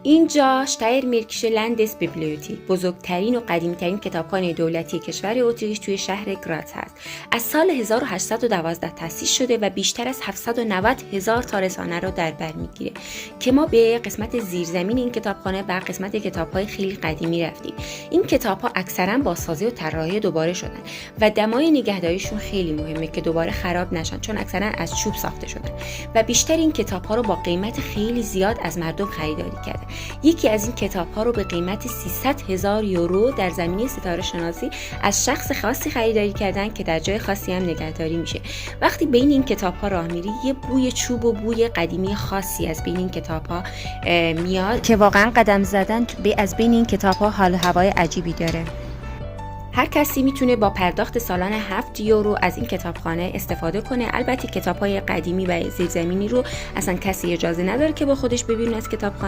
اینجا شتایرمرکیشه لندس بیبلیوتیک بزرگترین و قدیمی‌ترین کتابخانه دولتی کشور اتریش توی شهر گراز هست. از سال 1812 تأسیس شده و بیشتر از 790,000 تا رسانه رو در بر میگیره که ما به قسمت زیرزمین این کتابخانه و قسمت کتاب‌های خیلی قدیمی رفتیم. این کتاب‌ها اکثراً بازسازی و طراحی دوباره شدن و دمای نگهداریشون خیلی مهمه که دوباره خراب نشن، چون اکثراً از چوب ساخته شدن و بیشتر این کتاب‌ها رو با قیمت خیلی زیاد از مردم خریداری کردن. یکی از این کتاب‌ها رو به قیمت 300,000 یورو در زمینه ستاره شناسی از شخص خاصی خریداری کردن که در جای خاصی هم نگهداری میشه. وقتی بین این کتاب‌ها راه میری یه بوی چوب و بوی قدیمی خاصی از بین این کتاب‌ها میاد که واقعا قدم زدن از بین این کتاب‌ها حال و هوای عجیبی داره. هر کسی میتونه با پرداخت سالانه 7 یورو از این کتابخانه استفاده کنه. البته کتاب‌های قدیمی و زیرزمینی رو اصلا کسی اجازه نداره که با خودش ببرونه از کتابخانه.